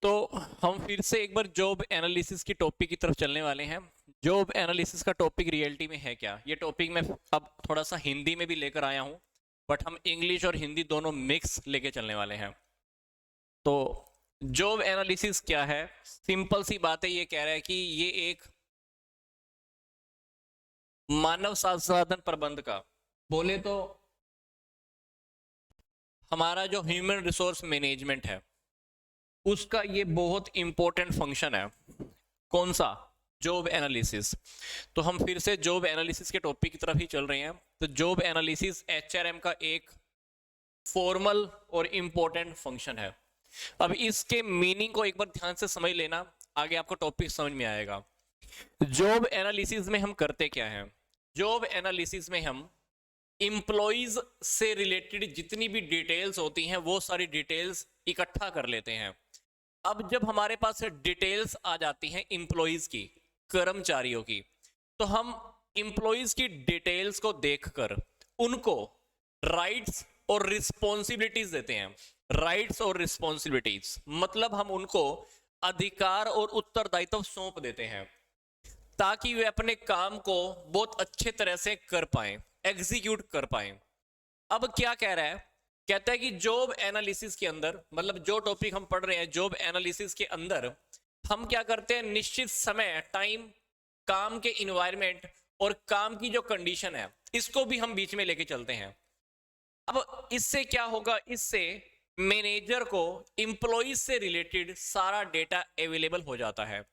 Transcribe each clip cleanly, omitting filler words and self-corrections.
तो हम फिर से एक बार जॉब एनालिसिस की टॉपिक की तरफ चलने वाले हैं। जॉब एनालिसिस का टॉपिक रियलिटी में है क्या, ये टॉपिक मैं अब थोड़ा सा हिंदी में भी लेकर आया हूँ, बट हम इंग्लिश और हिंदी दोनों मिक्स लेके चलने वाले हैं। तो जॉब एनालिसिस क्या है? सिंपल सी बात है, ये कह रहा है कि ये एक मानव संसाधन प्रबंध का बोले तो हमारा जो ह्यूमन रिसोर्स मैनेजमेंट है उसका ये बहुत इंपॉर्टेंट फंक्शन है। कौन सा? Job analysis. तो हम फिर से जॉब एनालिसिस के टॉपिक की तरफ ही चल रहे हैं। तो जॉब एनालिसिस एचआरएम का एक फॉर्मल और इंपॉर्टेंट फंक्शन है। अब इसके मीनिंग को एक बार ध्यान से समझ लेना, आगे आपको टॉपिक समझ में आएगा। जॉब एनालिसिस में हम करते क्या हैं? जॉब एनालिसिस में हम इंप्लॉइज से रिलेटेड जितनी भी डिटेल्स होती हैं वो सारी डिटेल्स इकट्ठा कर लेते हैं। अब जब हमारे पास डिटेल्स आ जाती हैं इंप्लॉइज की, कर्मचारियों की, तो हम इंप्लॉइज की डिटेल्स को देखकर उनको राइट्स और रिस्पॉन्सिबिलिटीज देते हैं। राइट्स और रिस्पॉन्सिबिलिटीज मतलब हम उनको अधिकार और उत्तरदायित्व सौंप देते हैं ताकि वे अपने काम को बहुत अच्छे तरह से कर पाएं, एग्जीक्यूट कर पाएं। अब क्या कह रहा है? कहता है कि जॉब एनालिसिस के अंदर, मतलब जो टॉपिक हम पढ़ रहे हैं जॉब एनालिसिस के अंदर, हम क्या करते हैं, निश्चित समय, टाइम, काम के इन्वायरमेंट और काम की जो कंडीशन है इसको भी हम बीच में लेके चलते हैं। अब इससे क्या होगा? इससे मैनेजर को इंप्लॉइज से रिलेटेड सारा डेटा अवेलेबल हो जाता है।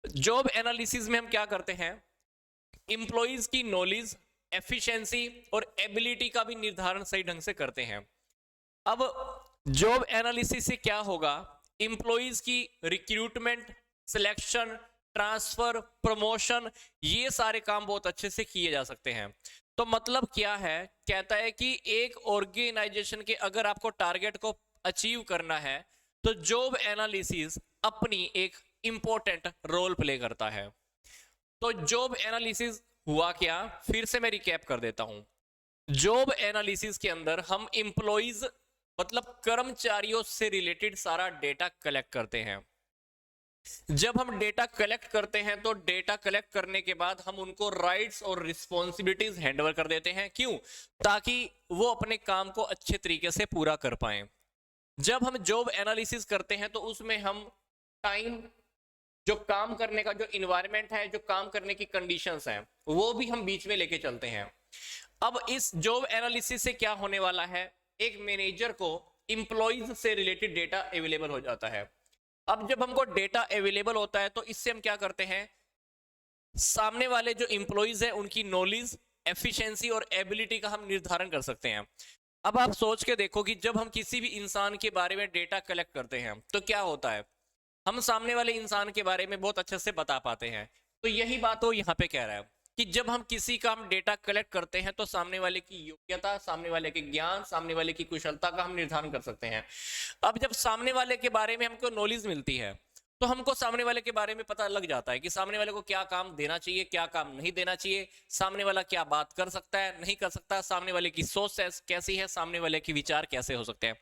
जॉब एनालिसिस में हम क्या करते हैं, इंप्लॉइज की नॉलेज, एफिशिएंसी और एबिलिटी का भी निर्धारण सही ढंग से करते हैं। अब जॉब एनालिसिस से क्या होगा, इंप्लॉइज की रिक्रूटमेंट, सिलेक्शन, ट्रांसफर, प्रमोशन, ये सारे काम बहुत अच्छे से किए जा सकते हैं। तो मतलब क्या है? कहता है कि एक ऑर्गेनाइजेशन के अगर आपको टारगेट को अचीव करना है तो जॉब एनालिसिस अपनी एक इंपॉर्टेंट रोल प्ले करता है। तो जॉब एनालिसिस हुआ क्या, फिर से मैं रिकैप कर देता हूं। जॉब एनालिसिस के अंदर हम इंप्लॉइज मतलब कर्मचारियों से रिलेटेड सारा डेटा कलेक्ट करते हैं। जब हम डेटा कलेक्ट करते हैं तो डेटा कलेक्ट करने के बाद हम उनको राइट्स और रिस्पॉन्सिबिलिटीज हैंडओवर कर देते हैं। क्यों? ताकि वो अपने काम को अच्छे तरीके से पूरा कर पाए। जब हम जॉब एनालिसिस करते हैं तो उसमें हम टाइम, जो काम करने का जो इन्वायरमेंट है, जो काम करने की कंडीशंस हैं, वो भी हम बीच में लेके चलते हैं। अब इस जॉब एनालिसिस से क्या होने वाला है, एक मैनेजर को इंप्लॉइज से रिलेटेड डेटा अवेलेबल हो जाता है। अब जब हमको डेटा अवेलेबल होता है तो इससे हम क्या करते हैं, सामने वाले जो इंप्लॉइज है उनकी नॉलेज, एफिशिएंसी और एबिलिटी का हम निर्धारण कर सकते हैं। अब आप सोच के देखो कि जब हम किसी भी इंसान के बारे में डेटा कलेक्ट करते हैं तो क्या होता है, हम सामने वाले इंसान के बारे में बहुत अच्छे से बता पाते हैं। तो यही बात वो यहाँ पे कह रहा है कि जब हम किसी का हम डेटा कलेक्ट करते हैं तो सामने वाले की योग्यता, सामने वाले के ज्ञान, सामने वाले की कुशलता का हम निर्धारण कर सकते हैं। अब जब सामने वाले के बारे में हमको नॉलेज मिलती है तो हमको सामने वाले के बारे में पता लग जाता है कि सामने वाले को क्या काम देना चाहिए, क्या काम नहीं देना चाहिए, सामने वाला क्या बात कर सकता है, नहीं कर सकता, सामने वाले की सोच कैसी है, सामने वाले के विचार कैसे हो सकते हैं।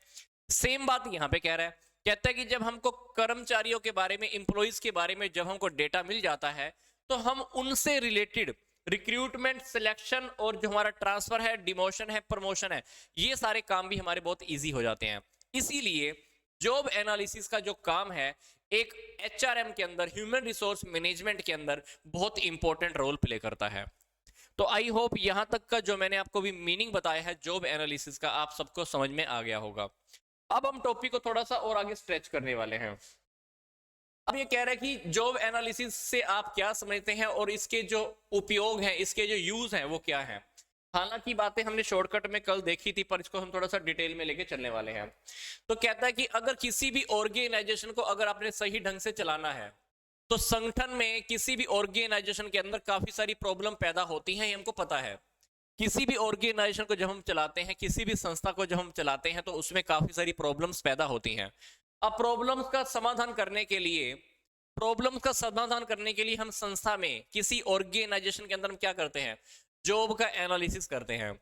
सेम बात यहाँ पे कह रहा है। कहता है कि जब हमको कर्मचारियों के बारे में, इंप्लॉइज के बारे में जब हमको डेटा मिल जाता है तो हम उनसे रिलेटेड रिक्रूटमेंट, सिलेक्शन और जो हमारा ट्रांसफर है, डिमोशन है, प्रमोशन है, ये सारे काम भी हमारे बहुत इजी हो जाते हैं। इसीलिए जॉब एनालिसिस का जो काम है एक एचआरएम के अंदर, ह्यूमन रिसोर्स मैनेजमेंट के अंदर बहुत इंपॉर्टेंट रोल प्ले करता है। तो आई होप यहां तक का जो मैंने आपको भी मीनिंग बताया है जॉब एनालिसिस का, आप सबको समझ में आ गया होगा। अब हम टॉपिक को थोड़ा सा और आगे स्ट्रेच करने वाले हैं। अब ये कह रहा है कि जॉब एनालिसिस से आप क्या समझते हैं और इसके जो उपयोग हैं, इसके जो यूज हैं वो क्या हैं। हालांकि बातें हमने शॉर्टकट में कल देखी थी पर इसको हम थोड़ा सा डिटेल में लेके चलने वाले हैं। तो कहता है कि अगर किसी भी ऑर्गेनाइजेशन को अगर आपने सही ढंग से चलाना है तो संगठन में, किसी भी ऑर्गेनाइजेशन के अंदर काफी सारी प्रॉब्लम पैदा होती हैं, ये हमको पता है। किसी भी ऑर्गेनाइजेशन को जब हम चलाते हैं, किसी भी संस्था को जब हम चलाते हैं तो उसमें काफी सारी प्रॉब्लम्स पैदा होती हैं। अब प्रॉब्लम्स का समाधान करने के लिए, हम संस्था में, किसी ऑर्गेनाइजेशन के अंदर हम क्या करते हैं, जॉब का एनालिसिस करते हैं।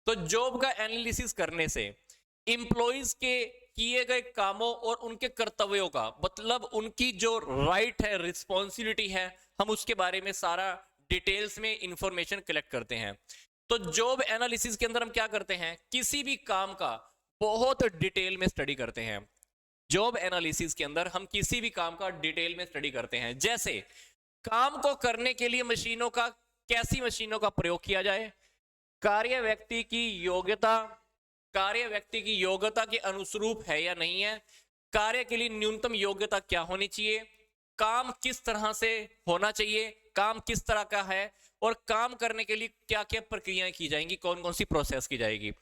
तो जॉब का एनालिसिस करने से इंप्लॉइज के किए गए कामों और उनके कर्तव्यों का, मतलब उनकी जो राइट है, रिस्पॉन्सिबिलिटी है, हम उसके बारे में सारा डिटेल्स में इंफॉर्मेशन कलेक्ट करते हैं। तो जॉब एनालिसिस के अंदर हम क्या करते हैं, किसी भी काम का बहुत डिटेल में स्टडी करते हैं। जॉब एनालिसिस के अंदर हम किसी भी काम का डिटेल में स्टडी करते हैं। जैसे काम को करने के लिए मशीनों का, कैसी मशीनों का प्रयोग किया जाए, कार्य व्यक्ति की योग्यता, कार्य व्यक्ति की योग्यता के अनुरूप है या नहीं है, कार्य के लिए न्यूनतम योग्यता क्या होनी चाहिए, काम किस तरह से होना चाहिए, काम किस तरह का है, और काम करने के लिए क्या क्या प्रक्रियाएं की जाएंगी, कौन कौन सी प्रोसेस की जाएगी।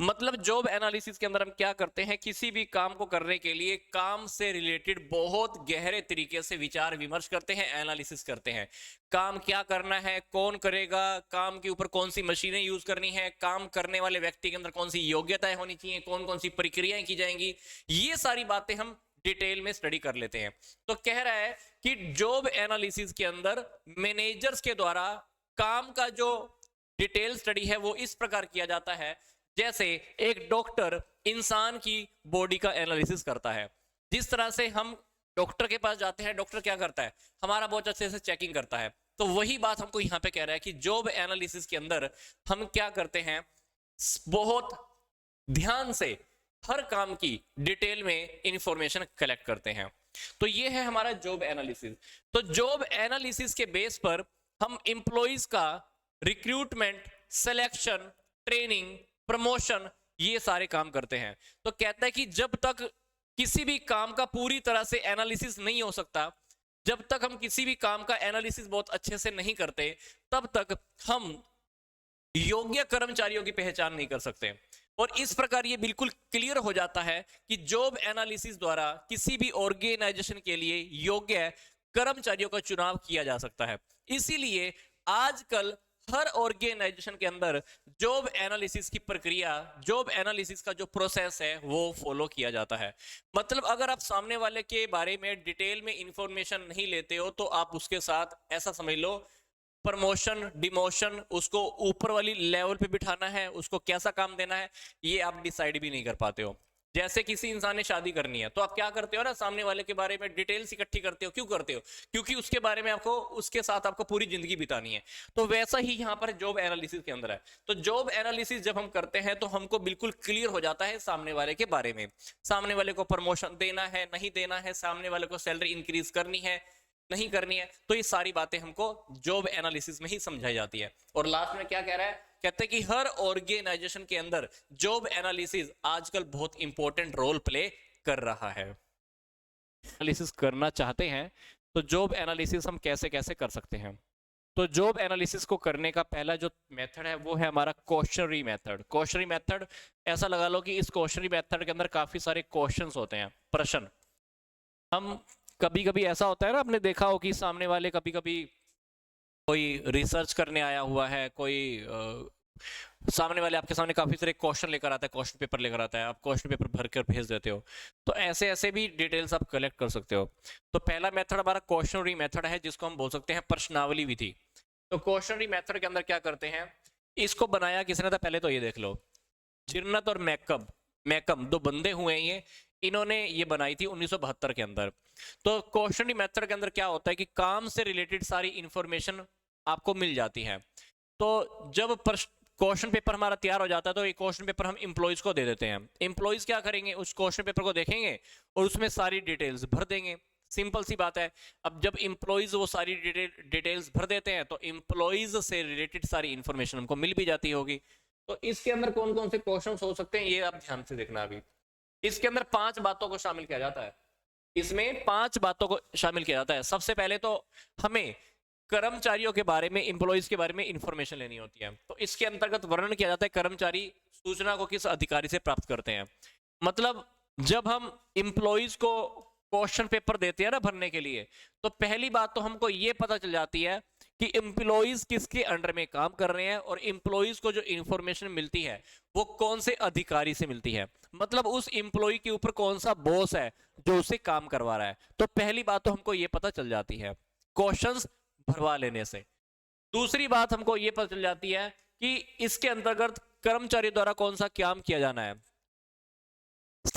मतलब जॉब एनालिसिस के अंदर हम क्या करते हैं, किसी भी काम को करने के लिए काम से रिलेटेड बहुत गहरे तरीके से विचार विमर्श करते हैं, एनालिसिस करते हैं। काम क्या करना है, कौन करेगा, काम के ऊपर कौन सी मशीनें यूज करनी है, काम करने वाले व्यक्ति के अंदर कौन सी योग्यताएं होनी चाहिए, कौन कौन सी प्रक्रियाएं की जाएंगी, ये सारी बातें हम डिटेल में स्टडी कर लेते हैं। तो कह रहा है कि जॉब एनालिसिस के अंदर मैनेजर्स के द्वारा काम का जो डिटेल स्टडी है वो इस प्रकार किया जाता है, जैसे एक डॉक्टर इंसान की बॉडी का एनालिसिस करता है। जिस तरह से हम डॉक्टर के पास जाते हैं, डॉक्टर क्या करता है, हमारा बहुत अच्छे से चेकिंग करता है। तो वही बात हमको यहाँ पे कह रहा है कि जॉब एनालिसिस के अंदर हम क्या करते हैं, बहुत ध्यान से हर काम की डिटेल में इंफॉर्मेशन कलेक्ट करते हैं। तो ये है हमारा जॉब एनालिसिस। तो जॉब एनालिसिस के बेस पर हम एम्प्लॉइज का रिक्रूटमेंट, सिलेक्शन, ट्रेनिंग, प्रमोशन, ये सारे काम करते हैं। तो कहता है कि जब तक किसी भी काम का पूरी तरह से एनालिसिस नहीं हो सकता, जब तक हम किसी भी काम का एनालिसिस बहुत अच्छे से नहीं करते, तब तक हम योग्य कर्मचारियों की पहचान नहीं कर सकते। और इस प्रकार ये बिल्कुल क्लियर हो जाता है कि जॉब एनालिसिस द्वारा किसी भी ऑर्गेनाइजेशन के लिए योग्य कर्मचारियों का चुनाव किया जा सकता है। इसीलिए आजकल हर ऑर्गेनाइजेशन के अंदर जॉब एनालिसिस की प्रक्रिया, जॉब एनालिसिस का जो प्रोसेस है वो फॉलो किया जाता है। मतलब अगर आप सामने वाले के बारे में डिटेल में इंफॉर्मेशन नहीं लेते हो, तो आप उसके साथ ऐसा समझ लो, प्रमोशन, डिमोशन, उसको ऊपर वाली लेवल पे बिठाना है, उसको कैसा काम देना है, ये आप डिसाइड भी नहीं कर पाते हो। जैसे किसी इंसान ने शादी करनी है, तो आप क्या करते हो ना, सामने वाले के बारे में डिटेल्स इकट्ठी करते हो। क्यों करते हो? क्योंकि उसके बारे में आपको, उसके साथ आपको पूरी जिंदगी बितानी है। तो वैसा ही यहाँ पर जॉब एनालिसिस के अंदर है। तो जॉब एनालिसिस जब हम करते हैं तो हमको बिल्कुल क्लियर हो जाता है सामने वाले के बारे में, सामने वाले को प्रमोशन देना है, नहीं देना है, सामने वाले को सैलरी इंक्रीज करनी है, नहीं करनी है। तो ये सारी बातें हमको जॉब एनालिसिस में ही समझाई जाती है। और लास्ट में क्या कह रहा है, कहते हैं कि हर ऑर्गेनाइजेशन के अंदर जॉब एनालिसिस आजकल बहुत इंपॉर्टेंट रोल प्ले कर रहा है। एनालिसिस करना चाहते हैं तो जॉब एनालिसिस हम कैसे कैसे कर सकते हैं। तो जॉब एनालिसिस को करने का पहला जो मेथड है वो है हमारा क्वेश्चनरी मेथड। क्वेश्चनरी मेथड, ऐसा लगा लो कि इस क्वेश्चनरी मेथड के अंदर काफी सारे क्वेश्चंस होते हैं, प्रश्न। हम कभी कभी ऐसा होता है ना, आपने देखा हो कि सामने वाले कभी कभी कोई रिसर्च करने आया हुआ है, कोई सामने वाले आपके सामने काफी सारे क्वेश्चन लेकर आता है, क्वेश्चन पेपर लेकर आता है, आप क्वेश्चन पेपर भर कर भेज देते हो। तो ऐसे ऐसे भी डिटेल्स आप कलेक्ट कर सकते हो। तो पहला मेथड हमारा क्वेश्चनरी मेथड है, जिसको हम बोल सकते हैं प्रश्नावली विधि। तो क्वेश्चनरी मेथड के अंदर क्या करते हैं, इसको बनाया किसने था, पहले तो ये देख लो, जिरनत और मैकम दो बंदे हुए हैं, इन्होंने ये बनाई थी 1972 के अंदर। तो क्वेश्चनरी मेथड के अंदर क्या होता है कि काम से रिलेटेड सारी इंफॉर्मेशन आपको मिल जाती है। तो जब क्वेश्चन पेपर हमारा तैयार हो जाता है, तो ये क्वेश्चन पेपर हम एम्प्लॉइज को दे देते हैं। एम्प्लॉइज क्या करेंगे, उस क्वेश्चन पेपर को देखेंगे और उसमें सारी डिटेल्स भर देंगे। सिंपल सी बात है। अब जब एम्प्लॉइज वो सारी डिटेल्स भर देते हैं, तो एम्प्लॉइज से रिलेटेड सारी इंफॉर्मेशन हमको मिल भी जाती होगी। तो इसके अंदर कौन कौन से क्वेश्चन हो सकते हैं, ये आप ध्यान से देखना। अभी इसके अंदर 5 बातों को शामिल किया जाता है। इसमें 5 बातों को शामिल किया जाता है। सबसे पहले तो हमें कर्मचारियों के बारे में, एम्प्लॉइज के बारे में इंफॉर्मेशन लेनी होती है। तो इसके अंतर्गत वर्णन किया जाता है कर्मचारी सूचना को किस अधिकारी से प्राप्त करते हैं। मतलब जब हम एम्प्लॉइज को क्वेश्चन पेपर देते हैं ना भरने के लिए, तो पहली बात तो हमको ये पता चल जाती है कि एम्प्लॉइज किसके अंडर में काम कर रहे हैं, और एम्प्लॉइज को जो इंफॉर्मेशन मिलती है वो कौन से अधिकारी से मिलती है। मतलब उस एम्प्लॉय के ऊपर कौन सा बॉस है जो उसे काम करवा रहा है। तो पहली बात तो हमको ये पता चल जाती है क्वेश्चंस भरवा लेने से। दूसरी बात हमको ये पता चल जाती है कि इसके अंतर्गत कर्मचारी द्वारा कौन सा काम किया जाना है।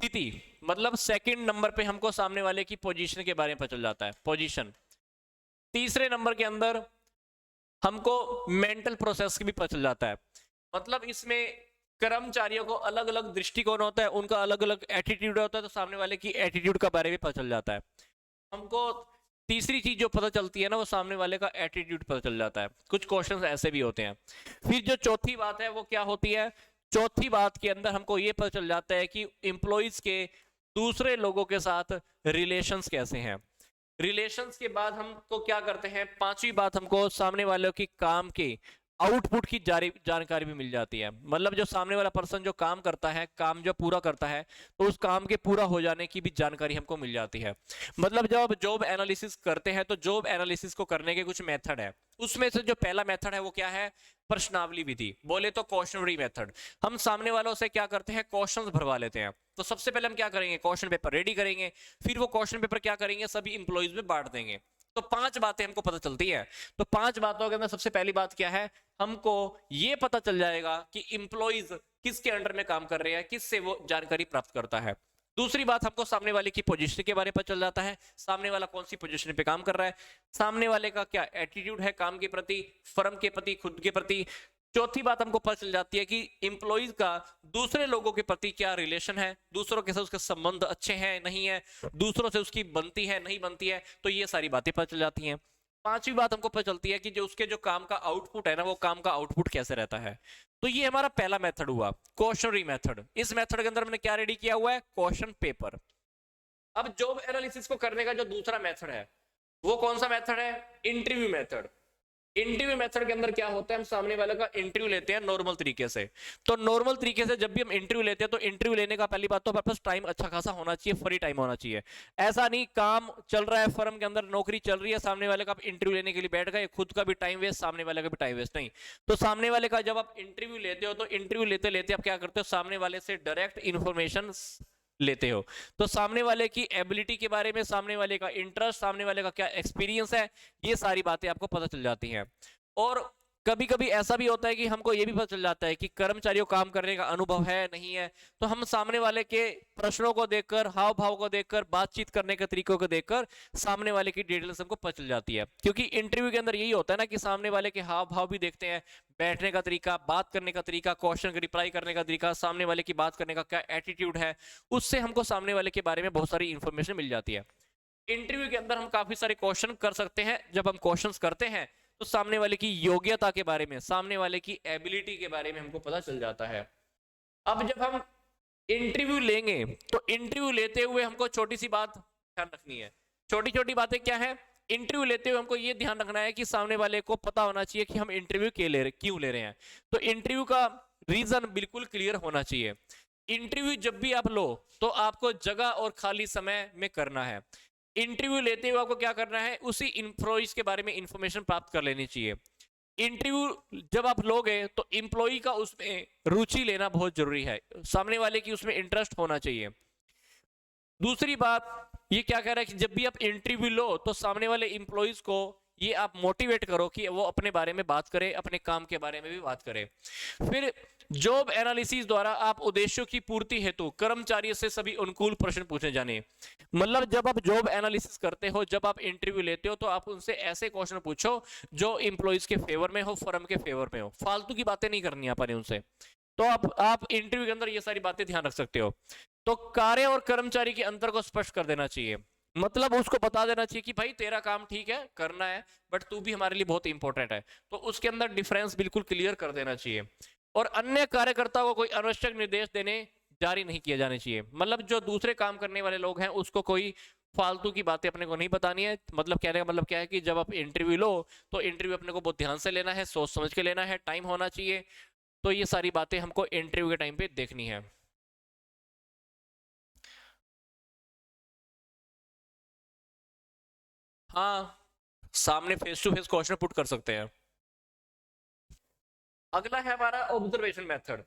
स्थिति, मतलब सेकंड नंबर पे हमको सामने वाले की पोजीशन के बारे में पता चल जाता है, पोजीशन। तीसरे नंबर के अंदर हमको मेंटल प्रोसेस की भी पता चल जाता है, मतलब इसमें कर्मचारियों को अलग अलग दृष्टिकोण होता है, उनका अलग अलग एटीट्यूड होता है, तो सामने वाले की एटीट्यूड का बारे में पता चल जाता है हमको। तीसरी चीज जो पता चलती है ना, वो सामने वाले का एटीट्यूड पता चल जाता है। कुछ क्वेश्चंस ऐसे भी होते हैं। फिर जो चौथी बात है वो क्या होती है, चौथी बात के अंदर हमको ये पता चल जाता है कि एम्प्लॉइज के दूसरे लोगों के साथ रिलेशंस कैसे हैं। रिलेशंस के बाद हमको क्या करते हैं, पांचवी बात हमको सामने वालों की काम की आउटपुट की जानकारी भी मिल जाती है, मतलब जो सामने वाला पर्सन जो काम करता है, काम जो पूरा करता है, तो उस काम के पूरा हो जाने की भी जानकारी हमको मिल जाती है। मतलब जब आप जॉब एनालिसिस करते हैं तो जॉब एनालिसिस को करने के कुछ मेथड है, उसमें से जो पहला मेथड है वो क्या है, प्रश्नावली विधि, बोले तो क्वेश्चनरी मेथड। हम सामने वालों से क्या करते हैं, क्वेश्चंस भरवा लेते हैं। तो सबसे पहले हम क्या करेंगे, क्वेश्चन पेपर रेडी करेंगे, फिर वो क्वेश्चन पेपर क्या करेंगे, सभी इंप्लॉइज में बांट देंगे। तो 5 बातें हमको पता चलती है। तो 5 बातों के अंदर सबसे पहली बात क्या है, हमको ये पता चल जाएगा कि इंप्लॉइज किसके अंडर में काम कर रहे हैं, किससे वो जानकारी प्राप्त करता है। दूसरी बात, हमको सामने वाले की पोजीशन के बारे में पता चल जाता है, सामने वाला कौन सी पोजीशन पे काम कर रहा है, सामने वाले का क्या एटीट्यूड है काम के प्रति, फर्म के प्रति, खुद के प्रति। चौथी बात हमको पता चल जाती है कि इंप्लॉइज का दूसरे लोगों के प्रति क्या रिलेशन है, दूसरों के साथ उसके संबंध अच्छे हैं नहीं है, दूसरों से उसकी बनती है नहीं बनती है, तो ये सारी बातें पता चल जाती हैं। पांचवी बात हमको पता चलती है कि जो उसके जो काम का आउटपुट है ना, वो काम का आउटपुट कैसे रहता है। तो ये हमारा पहला मेथड हुआ, क्वेश्चनरी मेथड। इस मेथड के अंदर हमने क्या रेडी किया हुआ है, क्वेश्चन पेपर। अब जॉब एनालिसिस को करने का जो दूसरा मेथड है वो कौन सा मेथड है, इंटरव्यू मेथड। इंटरव्यू मेथड के अंदर क्या होता है, हम सामने वाले का इंटरव्यू लेते हैं नॉर्मल तरीके से। तो नॉर्मल तरीके से जब भी हम इंटरव्यू लेते हैं तो इंटरव्यू लेने का पहली बात तो हमारे पास टाइम अच्छा खासा होना चाहिए, फ्री टाइम होना चाहिए। ऐसा नहीं काम चल रहा है, फर्म के अंदर नौकरी चल रही है, सामने वाले का आप इंटरव्यू लेने के लिए बैठ गए, खुद का भी टाइम वेस्ट, सामने वाले का भी टाइम वेस्ट नहीं। तो सामने वाले का जब आप इंटरव्यू लेते हो तो इंटरव्यू लेते लेते आप क्या करते हो, सामने वाले से डायरेक्ट इंफॉर्मेशन लेते हो। तो सामने वाले की एबिलिटी के बारे में, सामने वाले का इंटरेस्ट, सामने वाले का क्या एक्सपीरियंस है, ये सारी बातें आपको पता चल जाती हैं। और कभी कभी ऐसा भी होता है कि हमको ये भी पता चल जाता है कि कर्मचारियों काम करने का अनुभव है नहीं है, तो हम सामने वाले के प्रश्नों को देखकर, हाव भाव को देखकर, बातचीत करने के तरीकों को देखकर सामने वाले की डिटेल्स हमको पता चल जाती है। क्योंकि इंटरव्यू के अंदर यही होता है ना कि सामने वाले के हाव भाव भी देखते हैं, बैठने का तरीका, बात करने का तरीका, क्वेश्चन का रिप्लाई करने का तरीका, सामने वाले की बात करने का क्या एटीट्यूड है, उससे हमको सामने वाले के बारे में बहुत सारी इंफॉर्मेशन मिल जाती है। इंटरव्यू के अंदर हम काफी सारे क्वेश्चन कर सकते हैं। जब हम क्वेश्चंस करते हैं तो सामने वाले की योग्यता के बारे में, सामने वाले की एबिलिटी के बारे में हमको पता चल जाता है। अब जब हम इंटरव्यू लेंगे तो इंटरव्यू लेते हुए हमको छोटी सी बात ध्यान रखनी है। छोटी छोटी बातें क्या है, इंटरव्यू लेते हुए हमको ये ध्यान रखना है कि सामने वाले को पता होना चाहिए कि हम इंटरव्यू क्यों ले रहे हैं। तो इंटरव्यू का रीजन बिल्कुल क्लियर होना चाहिए। इंटरव्यू जब भी आप लो तो आपको जगह और खाली समय में करना है। इंटरव्यू लेते हुए आपको क्या करना है, उसी इंप्लॉइज के बारे में इंफॉर्मेशन प्राप्त कर लेनी चाहिए। इंटरव्यू जब आप लोगे तो इंप्लॉई का उसमें रुचि लेना बहुत जरूरी है, सामने वाले की उसमें इंटरेस्ट होना चाहिए। दूसरी बात ये क्या कह रहा है कि जब भी आप इंटरव्यू लो तो सामने वाले इंप्लॉइज को ये आप मोटिवेट करो कि वो अपने बारे में बात करे, अपने काम के बारे में भी बात करे। फिर जॉब एनालिसिस द्वारा आप उद्देश्यों की पूर्ति हेतु कर्मचारियों से सभी अनुकूल प्रश्न पूछे जाने। मतलब जब आप जॉब एनालिसिस करते हो, जब आप इंटरव्यू लेते हो तो आप उनसे ऐसे क्वेश्चन पूछो जो इंप्लॉइज के फेवर में हो, फर्म के फेवर में हो। फालतू की बातें नहीं करनी अपने उनसे। तो आप इंटरव्यू के अंदर ये सारी बातें ध्यान रख सकते हो। तो कार्य और कर्मचारी के अंतर को स्पष्ट कर देना चाहिए, मतलब उसको बता देना चाहिए कि भाई तेरा काम ठीक है, करना है, बट तू भी हमारे लिए बहुत इंपॉर्टेंट है। तो उसके अंदर डिफरेंस बिल्कुल क्लियर कर देना चाहिए। और अन्य कार्यकर्ताओं को कोई अनावश्यक निर्देश देने जारी नहीं किए जाने चाहिए। मतलब जो दूसरे काम करने वाले लोग हैं उसको कोई फालतू की बातें अपने को नहीं बतानी है। मतलब कहने का मतलब क्या है कि जब आप इंटरव्यू लो तो इंटरव्यू अपने को बहुत ध्यान से लेना है, सोच समझ के लेना है, टाइम होना चाहिए। तो ये सारी बातें हमको इंटरव्यू के टाइम पे देखनी है। हाँ, सामने face to face question put कर सकते हैं। अगला है हमारा ऑब्जर्वेशन मेथड।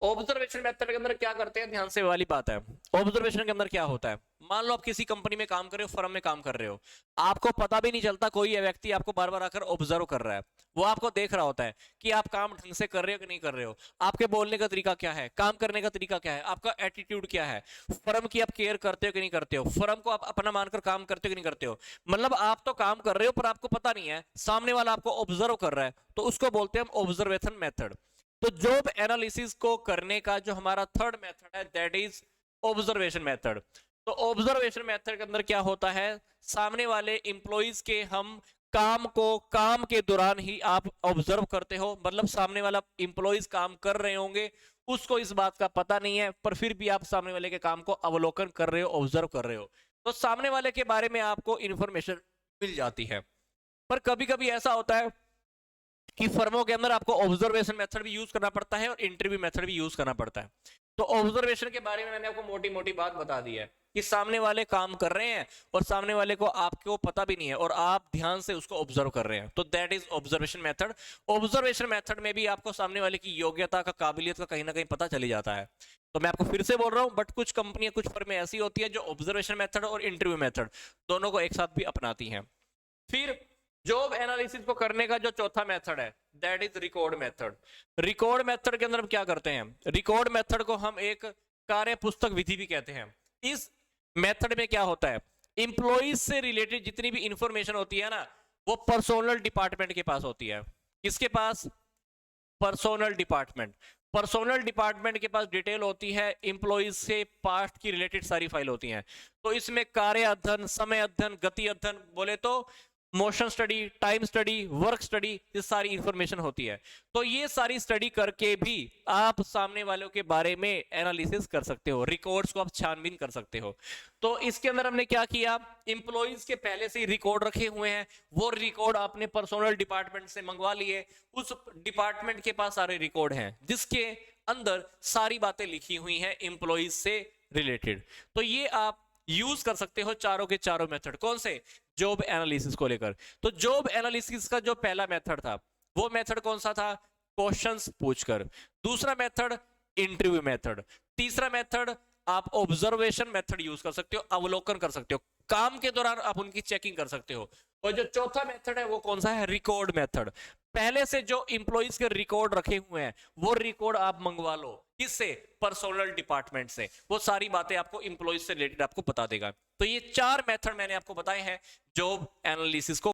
ऑब्जर्वेशन मेथड के अंदर क्या करते हैं, ध्यान से वाली बात है। ऑब्जर्वेशन के अंदर क्या होता है, मान लो आप किसी कंपनी में काम कर रहे हो, फर्म में काम कर रहे हो, आपको पता भी नहीं चलता, कोई व्यक्ति आपको बार बार आकर ऑब्जर्व कर रहा है, वो आपको देख रहा होता है कि आप काम ढंग से कर रहे हो कि नहीं कर रहे हो, आपके बोलने का तरीका क्या है, काम करने का तरीका क्या है, आपका एटीट्यूड क्या है, फर्म की आप केयर करते हो कि नहीं करते हो, फर्म को आप अपना मानकर काम करते हो कि नहीं करते हो। मतलब आप तो काम कर रहे हो पर आपको पता नहीं है, सामने वाला आपको ऑब्जर्व कर रहा है, तो उसको बोलते हैं हम ऑब्जर्वेशन मेथड। तो जॉब एनालिसिस को करने का जो हमारा थर्ड मेथड है दैट इज ऑब्जर्वेशन मेथड। तो ऑब्जर्वेशन मेथड के अंदर क्या होता है, सामने वाले इंप्लॉइज के हम काम को काम के दौरान ही आप ऑब्जर्व करते हो, मतलब सामने वाला इंप्लॉइज काम कर रहे होंगे, उसको इस बात का पता नहीं है, पर फिर भी आप सामने वाले के काम को अवलोकन कर रहे हो, ऑब्जर्व कर रहे हो, तो सामने वाले के बारे में आपको इंफॉर्मेशन मिल जाती है। पर कभी कभी ऐसा होता है कि फर्मों के अंदर आपको ऑब्जर्वेशन मेथड भी यूज करना पड़ता है और इंटरव्यू मेथड भी यूज करना पड़ता है। तो ऑब्जर्वेशन के बारे में मैंने आपको मोटी मोटी बात बता दी है कि सामने वाले काम कर रहे हैं और सामने वाले को आपको पता भी नहीं है और आप ध्यान से उसको ऑब्जर्व कर रहे हैं, तो that is observation method. Observation method में भी आपको सामने वाले की योग्यता का, काबिलियत का कहीं ना कहीं पता चली जाता है। तो मैं आपको फिर से बोल रहा हूं, बट कुछ कंपनियां, कुछ फर्में ऐसी होती है जो ऑब्जर्वेशन मेथड और इंटरव्यू मेथड दोनों को एक साथ भी अपनाती हैं। फिर जॉब एनालिसिस को करने का जो चौथा मेथड है that is record method. Record method के अंदर हम क्या करते हैं, रिकॉर्ड मेथड को हम एक कार्य पुस्तक विधि भी कहते हैं। इस मेथड में क्या होता है, इंप्लॉइज से रिलेटेड जितनी भी इंफॉर्मेशन होती है ना, वो पर्सोनल डिपार्टमेंट के पास होती है। किसके पास, पर्सोनल डिपार्टमेंट। पर्सोनल डिपार्टमेंट के पास डिटेल होती है, इंप्लॉइज से पास्ट की रिलेटेड सारी फाइल होती हैं। तो इसमें कार्य अध्ययन, समय अध्ययन, गति अध्ययन, बोले तो motion study, time study, work study, ये सारी इंफॉर्मेशन होती है। तो ये सारी स्टडी करके भी आप सामने वालों के बारे में एनालिसिस कर सकते हो, रिकॉर्ड्स को आप छानबीन कर सकते हो। तो इसके अंदर हमने क्या किया, इंप्लॉइज के पहले से ही रिकॉर्ड रखे हुए हैं, वो रिकॉर्ड आपने पर्सनल डिपार्टमेंट से मंगवा लिए, उस डिपार्टमेंट के पास सारे रिकॉर्ड हैं जिसके अंदर सारी बातें लिखी हुई हैं इंप्लॉइज से रिलेटेड। तो ये आप यूज कर सकते हो चारों के चारों मेथड। कौन से, जॉब एनालिसिस को लेकर। तो जॉब एनालिसिस का जो पहला मेथड था वो मेथड कौन सा था, क्वेश्चंस पूछकर। दूसरा मेथड इंटरव्यू मेथड। तीसरा मेथड आप ऑब्जर्वेशन मेथड यूज कर सकते हो, अवलोकन कर सकते हो, काम के दौरान आप उनकी चेकिंग कर सकते हो। और जो चौथा मेथड है वो कौन सा है, रिकॉर्ड मेथड। पहले से जो इंप्लॉइज के रिकॉर्ड रखे हुए हैं वो रिकॉर्ड आप मंगवा लो, किससे, पर्सोनल डिपार्टमेंट से, वो सारी बातें आपको इंप्लॉइज से रिलेटेड आपको बता देगा। तो ये चार मेथड मैंने आपको बताए हैं जॉब एनालिसिस को